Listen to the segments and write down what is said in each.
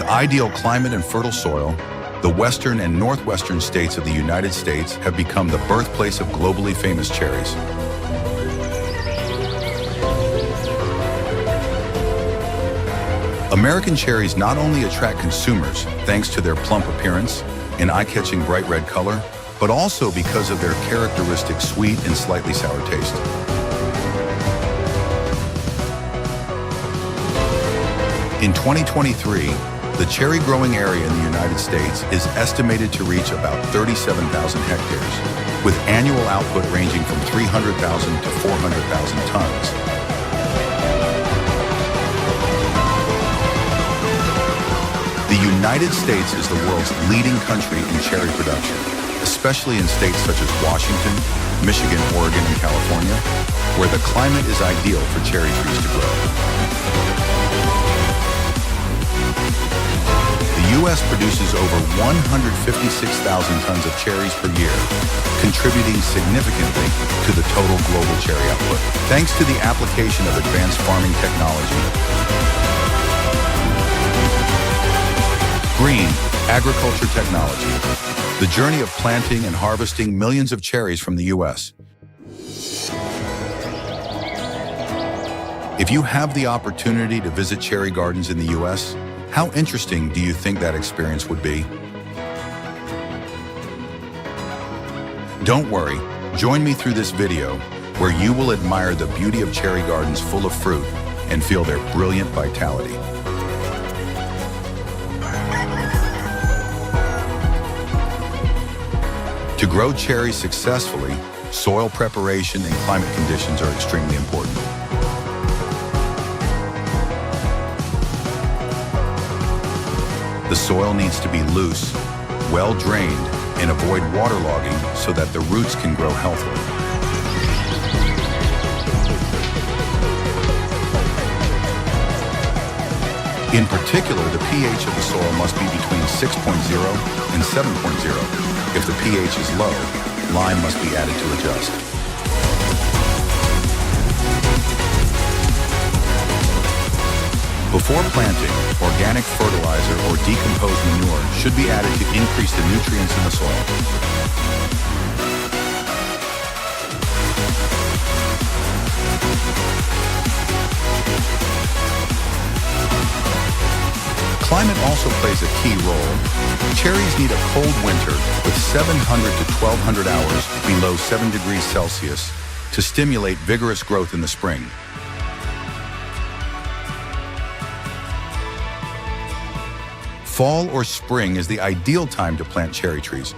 With ideal climate and fertile soil, the western and northwestern states of the United States have become the birthplace of globally famous cherries. American cherries not only attract consumers thanks to their plump appearance and eye-catching bright red color, but also because of their characteristic sweet and slightly sour taste. In 2023, the cherry growing area in the United States is estimated to reach about 37,000 hectares, with annual output ranging from 300,000 to 400,000 tons. The United States is the world's leading country in cherry production, especially in states such as Washington, Michigan, Oregon, and California, where the climate is ideal for cherry trees to grow. The U.S. produces over 156,000 tons of cherries per year, contributing significantly to the total global cherry output. Thanks to the application of advanced farming technology, green agriculture technology, the journey of planting and harvesting millions of cherries from the U.S. If you have the opportunity to visit cherry gardens in the U.S., how interesting do you think that experience would be? Don't worry, join me through this video where you will admire the beauty of cherry gardens full of fruit and feel their brilliant vitality. To grow cherries successfully, soil preparation and climate conditions are extremely important. The soil needs to be loose, well-drained, and avoid waterlogging so that the roots can grow healthily. In particular, the pH of the soil must be between 6.0 and 7.0. If the pH is low, lime must be added to adjust. Before planting, organic fertilizer or decomposed manure should be added to increase the nutrients in the soil. Climate also plays a key role. Cherries need a cold winter with 700 to 1,200 hours below 7 degrees Celsius to stimulate vigorous growth in the spring. Fall or spring is the ideal time to plant cherry trees,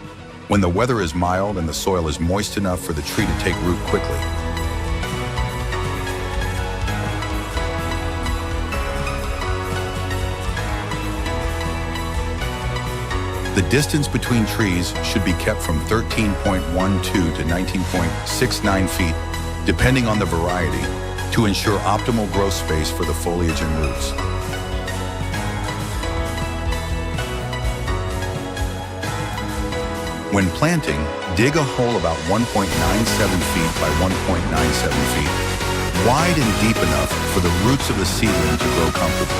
when the weather is mild and the soil is moist enough for the tree to take root quickly. The distance between trees should be kept from 13.12 to 19.69 feet, depending on the variety, to ensure optimal growth space for the foliage and roots. When planting, dig a hole about 1.97 feet by 1.97 feet, wide and deep enough for the roots of the seedling to grow comfortably.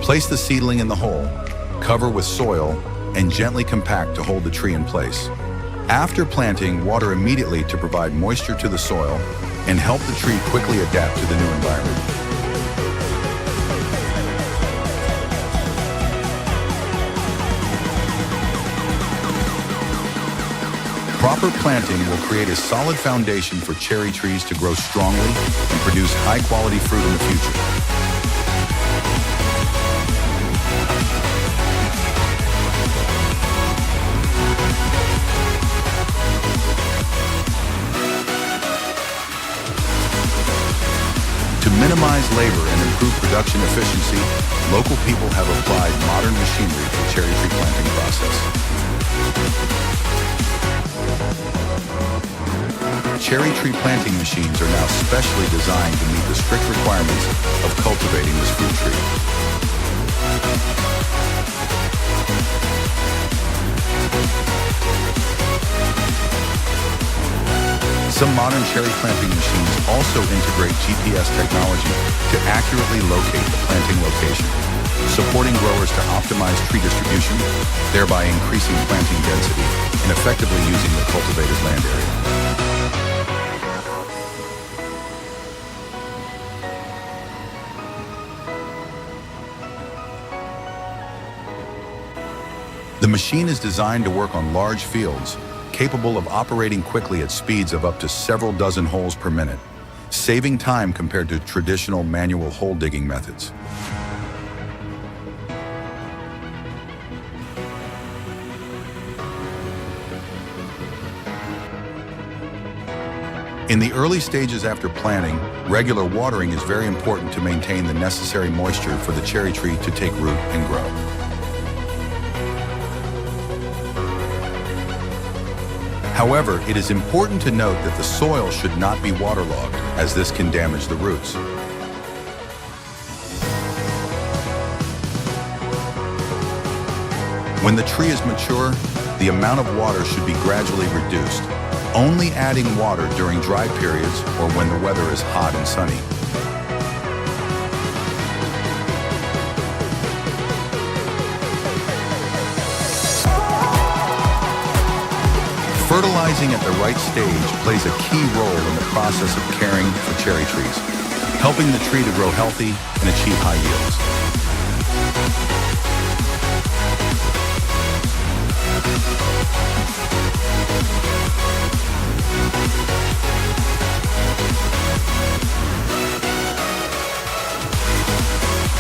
Place the seedling in the hole, cover with soil, and gently compact to hold the tree in place. After planting, water immediately to provide moisture to the soil and help the tree quickly adapt to the new environment. Proper planting will create a solid foundation for cherry trees to grow strongly and produce high-quality fruit in the future. To minimize labor and improve production efficiency, local people have applied modern machinery to the cherry tree planting process. Cherry tree planting machines are now specially designed to meet the strict requirements of cultivating this fruit tree. Some modern cherry planting machines also integrate GPS technology to accurately locate the planting location, supporting growers to optimize tree distribution, thereby increasing planting density and effectively using the cultivated land area. The machine is designed to work on large fields, capable of operating quickly at speeds of up to several dozen holes per minute, saving time compared to traditional manual hole digging methods. In the early stages after planting, regular watering is very important to maintain the necessary moisture for the cherry tree to take root and grow. However, it is important to note that the soil should not be waterlogged, as this can damage the roots. When the tree is mature, the amount of water should be gradually reduced, only adding water during dry periods or when the weather is hot and sunny. Fertilizing at the right stage plays a key role in the process of caring for cherry trees, helping the tree to grow healthy and achieve high yields.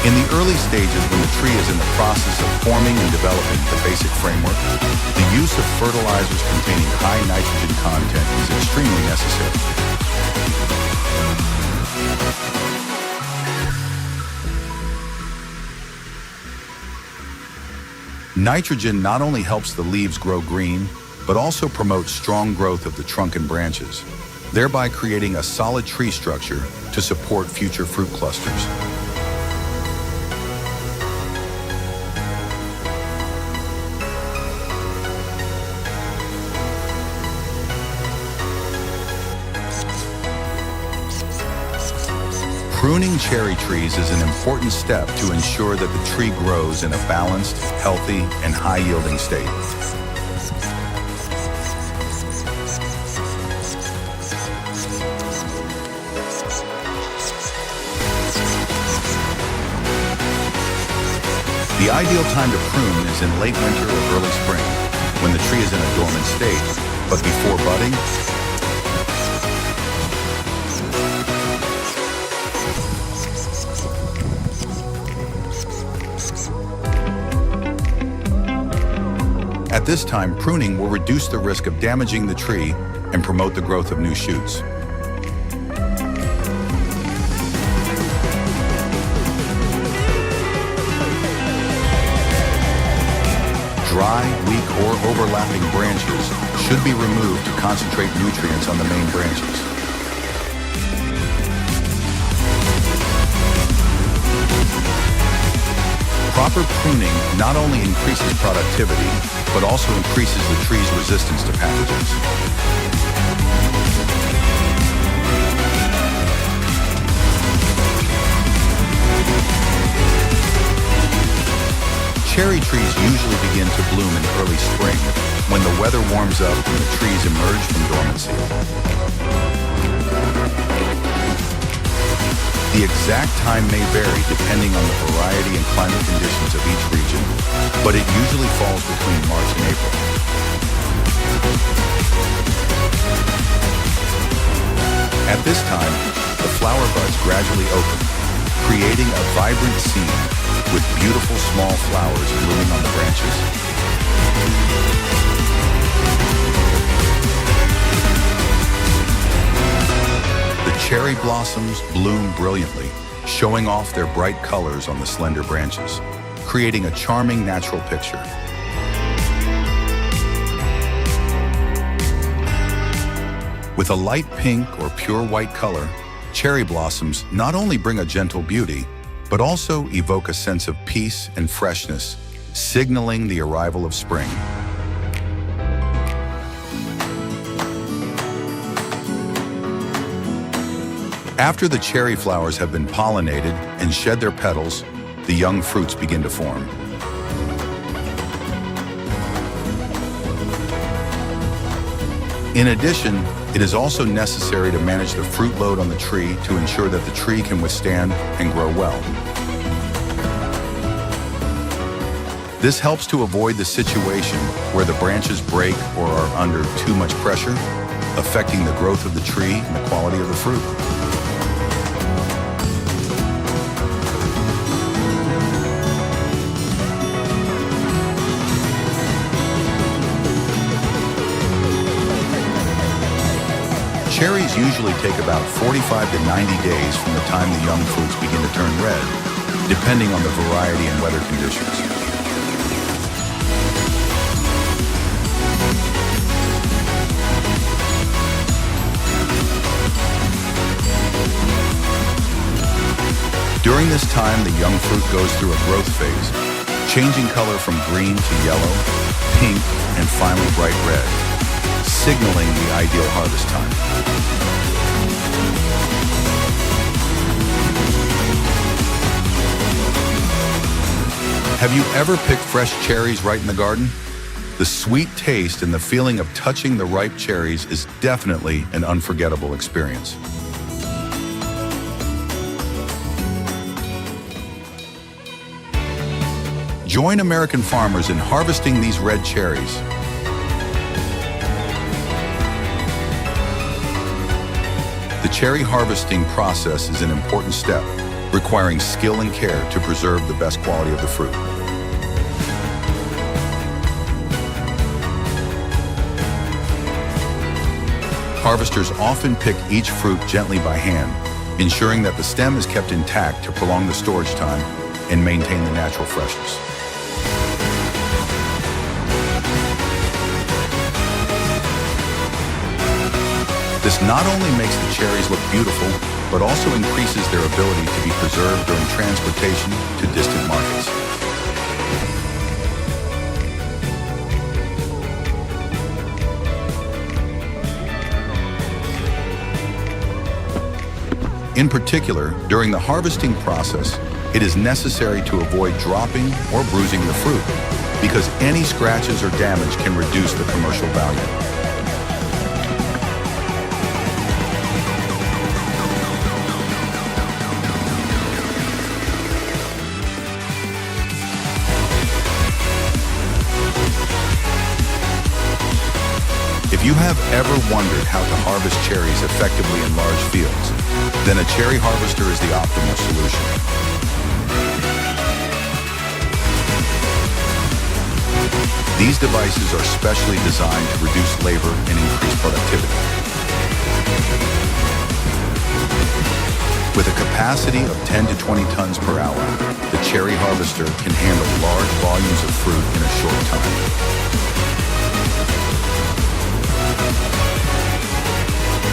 In the early stages, when the tree is in the process of forming and developing the basic framework, the use of fertilizers containing high nitrogen content is extremely necessary. Nitrogen not only helps the leaves grow green, but also promotes strong growth of the trunk and branches, thereby creating a solid tree structure to support future fruit clusters. Pruning cherry trees is an important step to ensure that the tree grows in a balanced, healthy, and high-yielding state. The ideal time to prune is in late winter or early spring, when the tree is in a dormant state, but before budding. At this time, pruning will reduce the risk of damaging the tree and promote the growth of new shoots. Dry, weak, or overlapping branches should be removed to concentrate nutrients on the main branches. Proper pruning not only increases productivity, but also increases the tree's resistance to pathogens. Cherry trees usually begin to bloom in early spring, when the weather warms up and the trees emerge from dormancy. The exact time may vary depending on the variety and climate conditions of each region, but it usually falls between March and April. At this time, the flower buds gradually open, creating a vibrant scene with beautiful small flowers blooming on the branches. The cherry blossoms bloom brilliantly, showing off their bright colors on the slender branches, creating a charming natural picture. With a light pink or pure white color, cherry blossoms not only bring a gentle beauty, but also evoke a sense of peace and freshness, signaling the arrival of spring. After the cherry flowers have been pollinated and shed their petals, the young fruits begin to form. In addition, it is also necessary to manage the fruit load on the tree to ensure that the tree can withstand and grow well. This helps to avoid the situation where the branches break or are under too much pressure, affecting the growth of the tree and the quality of the fruit. Cherries usually take about 45 to 90 days from the time the young fruits begin to turn red, depending on the variety and weather conditions. During this time, the young fruit goes through a growth phase, changing color from green to yellow, pink, and finally bright red, signaling the ideal harvest time. Have you ever picked fresh cherries right in the garden? The sweet taste and the feeling of touching the ripe cherries is definitely an unforgettable experience. Join American farmers in harvesting these red cherries. The cherry harvesting process is an important step, requiring skill and care to preserve the best quality of the fruit. Harvesters often pick each fruit gently by hand, ensuring that the stem is kept intact to prolong the storage time and maintain the natural freshness. This not only makes the cherries look beautiful, but also increases their ability to be preserved during transportation to distant markets. In particular, during the harvesting process, it is necessary to avoid dropping or bruising the fruit, because any scratches or damage can reduce the commercial value. If you have ever wondered how to harvest cherries effectively in large fields, then a cherry harvester is the optimal solution. These devices are specially designed to reduce labor and increase productivity. With a capacity of 10 to 20 tons per hour, the cherry harvester can handle large volumes of fruit in a short time.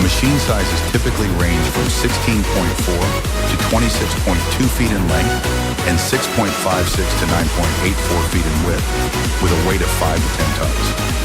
Machine sizes typically range from 16.4 to 26.2 feet in length and 6.56 to 9.84 feet in width, with a weight of 5 to 10 tons.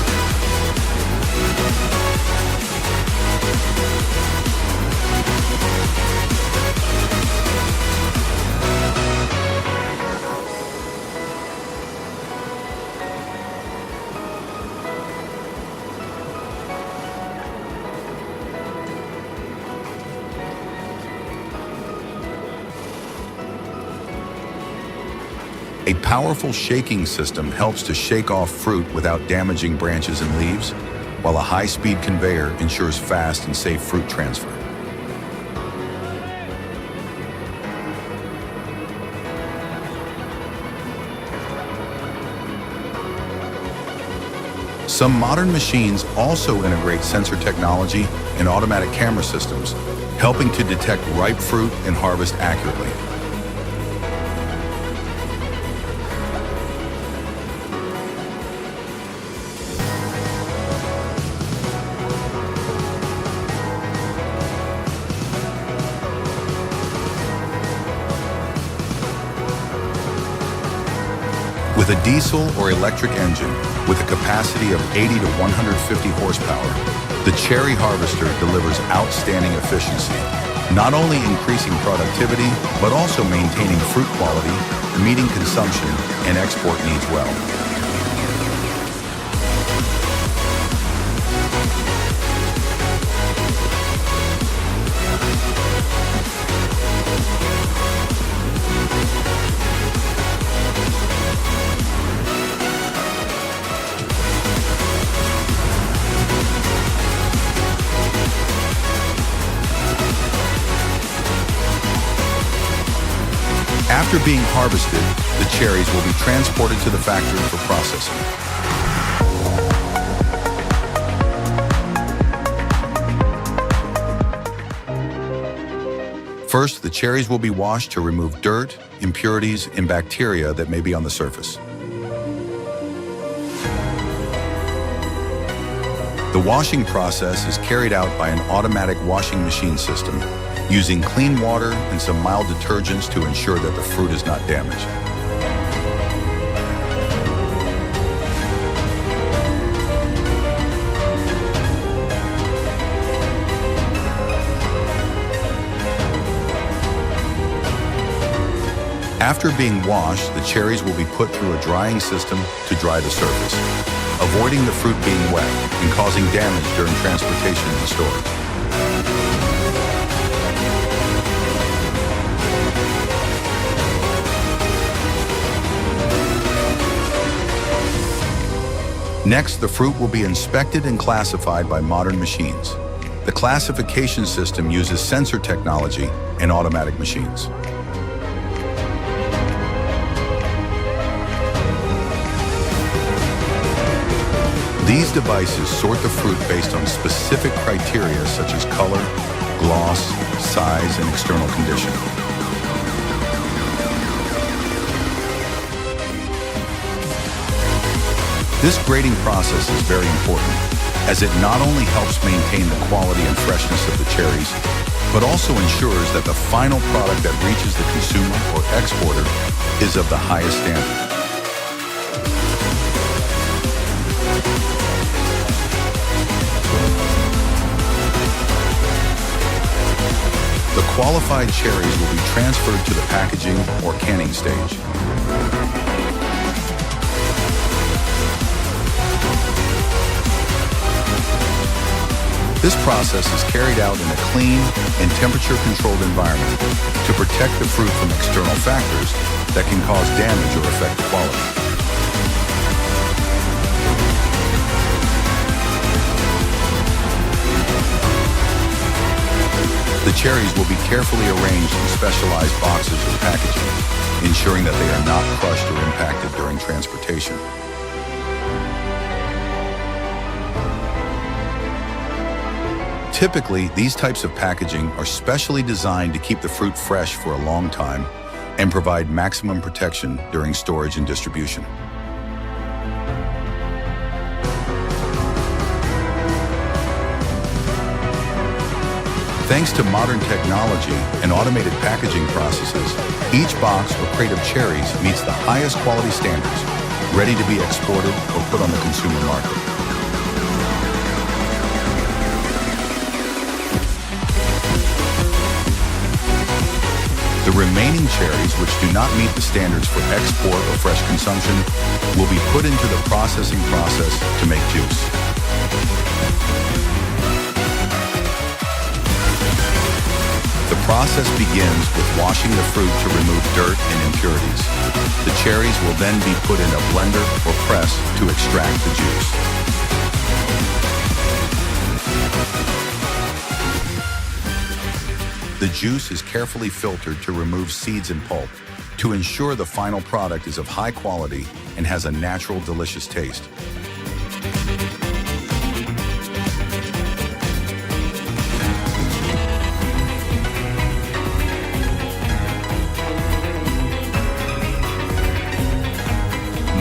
A powerful shaking system helps to shake off fruit without damaging branches and leaves, while a high-speed conveyor ensures fast and safe fruit transfer. Some modern machines also integrate sensor technology and automatic camera systems, helping to detect ripe fruit and harvest accurately. With a diesel or electric engine with a capacity of 80 to 150 horsepower, the cherry harvester delivers outstanding efficiency, not only increasing productivity, but also maintaining fruit quality, meeting consumption and export needs well. After being harvested, the cherries will be transported to the factory for processing. First, the cherries will be washed to remove dirt, impurities, and bacteria that may be on the surface. The washing process is carried out by an automatic washing machine system using clean water and some mild detergents to ensure that the fruit is not damaged. After being washed, the cherries will be put through a drying system to dry the surface, avoiding the fruit being wet and causing damage during transportation and storage. Next, the fruit will be inspected and classified by modern machines. The classification system uses sensor technology and automatic machines. These devices sort the fruit based on specific criteria such as color, gloss, size, and external condition. This grading process is very important, as it not only helps maintain the quality and freshness of the cherries, but also ensures that the final product that reaches the consumer or exporter is of the highest standard. The qualified cherries will be transferred to the packaging or canning stage. This process is carried out in a clean and temperature-controlled environment to protect the fruit from external factors that can cause damage or affect the quality. The cherries will be carefully arranged in specialized boxes or packaging, ensuring that they are not crushed or impacted during transportation. Typically, these types of packaging are specially designed to keep the fruit fresh for a long time and provide maximum protection during storage and distribution. Thanks to modern technology and automated packaging processes, each box or crate of cherries meets the highest quality standards, ready to be exported or put on the consumer market. The remaining cherries, which do not meet the standards for export or fresh consumption, will be put into the processing process to make juice. The process begins with washing the fruit to remove dirt and impurities. The cherries will then be put in a blender or press to extract the juice. The juice is carefully filtered to remove seeds and pulp to ensure the final product is of high quality and has a natural, delicious taste.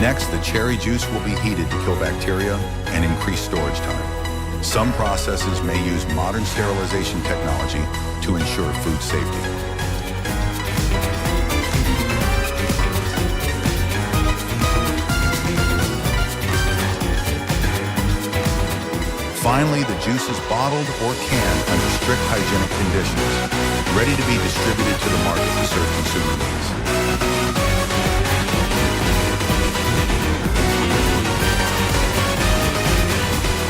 Next, the cherry juice will be heated to kill bacteria and increase storage time. Some processes may use modern sterilization technology to ensure food safety. Finally, the juice is bottled or canned under strict strict hygienic conditions, ready to be distributed to the market to serve consumer needs.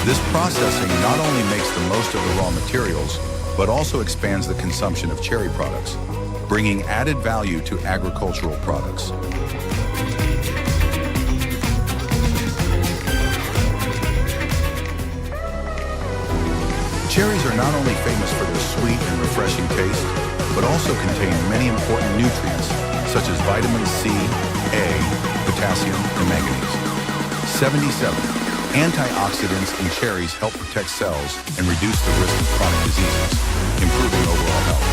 This processing not only makes the most of the raw materials, but also expands the consumption of cherry products, bringing added value to agricultural products. Cherries are not only famous for their sweet and refreshing taste, but also contain many important nutrients such as vitamin C, A, potassium, and manganese. 77. Antioxidants in cherries help protect cells and reduce the risk of chronic diseases, improving overall health.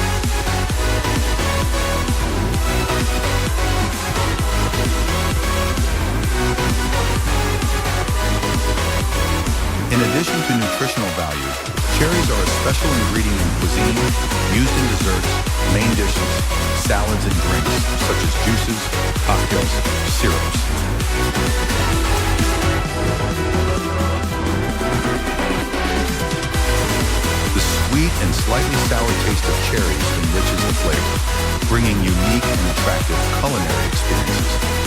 In addition to nutritional value, cherries are a special ingredient in cuisine, used in desserts, main dishes, salads, and drinks, such as juices, cocktails, syrups. The sweet and slightly sour taste of cherries enriches the flavor, bringing unique and attractive culinary experiences.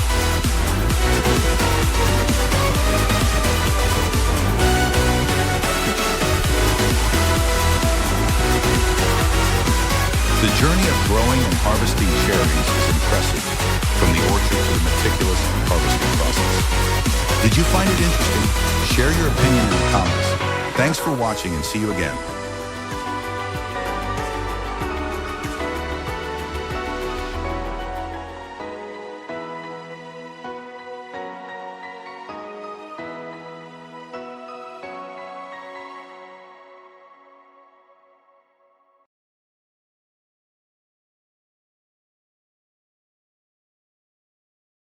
The journey of growing and harvesting cherries is impressive, from the orchard to the meticulous harvesting process. Did you find it interesting? Share your opinion in the comments. Thanks for watching and see you again.